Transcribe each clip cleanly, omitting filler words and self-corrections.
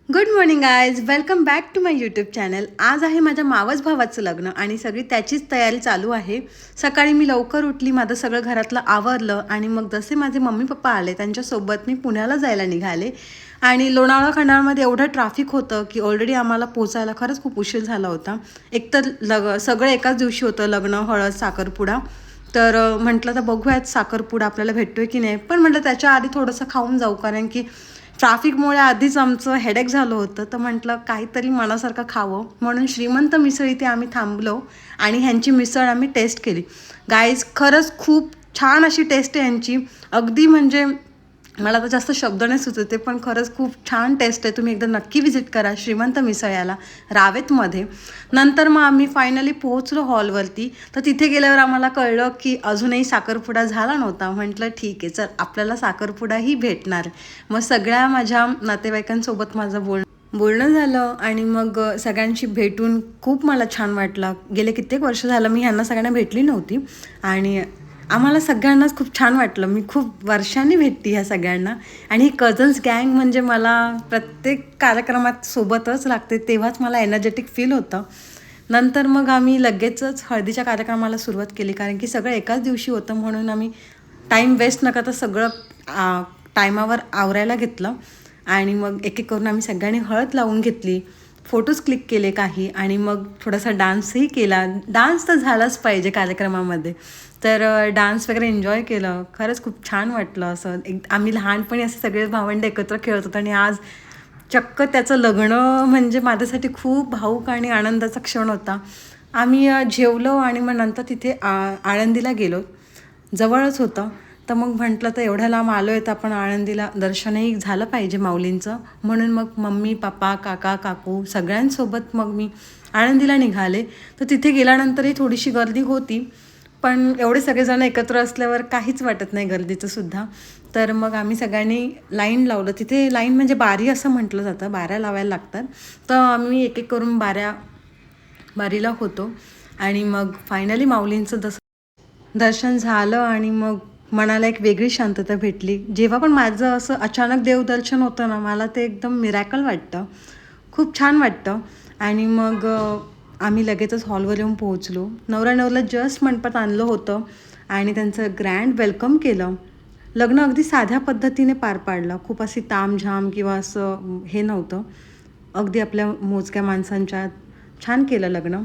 Good morning guys, welcome back to my YouTube channel. आज आहे माझ्या मावस भावाचं लग्न आणि सगळी त्याचीच तयारी चालू आहे. सकाळी मी लवकर उठली, माझं सगळं घरातलं आवरलं आणि मग जसे माझे मम्मी पप्पा आले त्यांच्यासोबत मी पुण्याला जायला निघाले. आणि लोणावळा खंडाळामध्ये एवढं ट्रॅफिक होतं की ऑलरेडी आम्हाला पोचायला खरंच खूप उशीर झाला होता. एकतर सगळं एकाच दिवशी होतं, लग्न, हळद, साखरपुडा. तर म्हटलं तर बघूयात साखरपुडा आपल्याला भेटतोय की नाही, पण म्हटलं त्याच्या आधी थोडंसं खाऊन जाऊ, कारण की ट्रॅफिकमुळे आधीच आमचं हेडेक झालं होतं. तर म्हटलं काहीतरी मनासारखं खावं, म्हणून श्रीमंत मिसळ इथे आम्ही थांबलो आणि ह्यांची मिसळ आम्ही टेस्ट केली. गाईज खरंच खूप छान अशी टेस्ट आहे यांची. अगदी म्हणजे मला तर जास्त शब्द नाही सुचते, पण खरंच खूप छान टेस्ट आहे. तुम्ही एकदा नक्की व्हिजिट करा श्रीमंत मिसळ याला, रावेतमध्ये. नंतर मग आम्ही फायनली पोहोचलो हॉलवरती. तर तिथे गेल्यावर आम्हाला कळलं की अजूनही साखरपुडा झाला नव्हता. म्हटलं ठीक आहे, चल आपल्याला साखरपुडाही भेटणार. मग सगळ्या माझ्या नातेवाईकांसोबत माझं बोलणं झालं आणि मग सगळ्यांशी भेटून खूप मला छान वाटलं. गेले कित्येक वर्ष झालं मी ह्यांना सगळ्यांना भेटली नव्हती आणि आम्हाला सगळ्यांनाच खूप छान वाटलं. मी खूप वर्षांनी भेटते ह्या सगळ्यांना. आणि ही कझन्स गँग म्हणजे मला प्रत्येक कार्यक्रमात सोबतच लागते, तेव्हाच मला एनर्जेटिक फील होतं. नंतर मग आम्ही लगेचच हळदीच्या कार्यक्रमाला सुरुवात केली, कारण की सगळं एकाच दिवशी होतं, म्हणून आम्ही टाईम वेस्ट न करता सगळं टायमावर आवरायला घेतलं. आणि मग एक एक करून आम्ही सगळ्यांनी हळद लावून घेतली, फोटोज क्लिक केले काही, आणि मग थोडासा डान्सही केला. डान्स तर झालाच पाहिजे कार्यक्रमामध्ये. तर डान्स वगैरे एन्जॉय केलं. खरंच खूप छान वाटलं. असं आम्ही लहानपणी असे सगळे भावंड एकत्र खेळत होतो आणि आज चक्क त्याचं लग्न म्हणजे माझ्यासाठी खूप भावूक आणि आनंदाचा क्षण होता. आम्ही जेवलो आणि मग नंतर तिथे आळंदीला गेलो. जवळच होतं. तर मग म्हटलं तर एवढ्या लांब आलो आहे तर आपण आळंदीला दर्शनही झालं पाहिजे माऊलींचं. म्हणून मग मम्मी पप्पा काका काकू सगळ्यांसोबत मग मी आळंदीला निघाले. तर तिथे गेल्यानंतरही थोडीशी गर्दी होती, पण एवढे सगळेजण एकत्र असल्यावर काहीच वाटत नाही गर्दीचं सुद्धा. तर मग आम्ही सगळ्यांनी लाईन लावलं. तिथे लाईन म्हणजे बारी असं म्हटलं जातं, बाऱ्या लावायला लागतात. तर आम्ही एक एक करून बारीला होतो. आणि मग फायनली माऊलींचं दर्शन झालं आणि मग मनाला एक वेगळी शांतता भेटली. जेव्हा पण माझं असं अचानक देवदर्शन होतं ना, मला ते एकदम मिरॅकल वाटतं, खूप छान वाटतं. आणि मग आम्ही लगेचच हॉलवर येऊन पोहोचलो. नवऱ्याला जस्ट मंडपात आणलं होतं आणि त्यांचं ग्रँड वेलकम केलं. लग्न अगदी साध्या पद्धतीने पार पाडलं. खूप अशी तामझाम किंवा असं हे नव्हतं. अगदी आपल्या मोजक्या माणसांच्या छान केलं लग्न.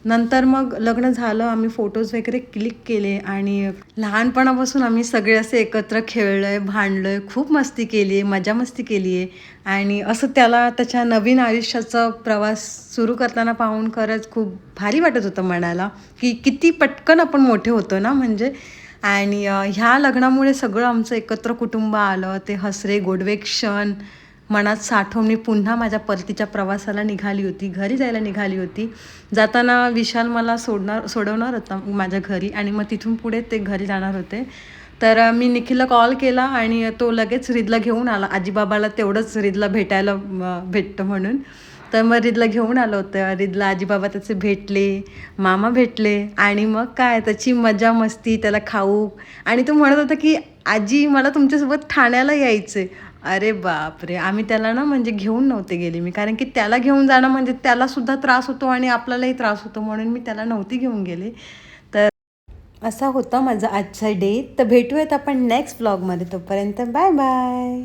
नंतर मग लग्न झालं, आम्ही फोटोज वगैरे क्लिक केले आणि लहानपणापासून आम्ही सगळे असे एकत्र खेळलो आहे, भांडलो आहे, खूप मस्ती केली आहे, मजा मस्ती केली आहे. आणि असं त्याला त्याच्या नवीन आयुष्याचा प्रवास सुरू करताना पाहून खरंच खूप भारी वाटत होतं मनाला, की किती पटकन आपण मोठे होतो ना म्हणजे. आणि ह्या लग्नामुळे सगळं आमचं एकत्र कुटुंब आलं. ते हसरे गोडवे क्षण मनात साठवून मी पुन्हा माझ्या परतीच्या प्रवासाला निघाली होती, घरी जायला निघाली होती. जाताना विशाल मला सोडवणार होता माझ्या घरी आणि मग तिथून पुढे ते घरी जाणार होते. तर मी निखिलला कॉल केला आणि तो लगेच रिदला घेऊन आला. आजीबाबाला तेवढंच रिदला भेटायला भेटतं म्हणून. तर मग रिदला घेऊन आलं होतं. रिदला आजीबाबा त्याचे भेटले, मामा भेटले आणि मग काय त्याची मजा मस्ती, त्याला खाऊ. आणि तो म्हणत होता की आजी मला तुमच्यासोबत ठाण्याला यायचं. अरे बापरे! आम्ही त्याला ना म्हणजे घेऊन नव्हते गेले मी, कारण की त्याला घेऊन जाणं म्हणजे त्यालासुद्धा त्रास होतो आणि आपल्यालाही त्रास होतो, म्हणून मी त्याला नव्हती घेऊन गेले. तर असा होता माझा आजचा डे. तर भेटूयात आपण नेक्स्ट व्लॉगमध्ये. तोपर्यंत बाय बाय.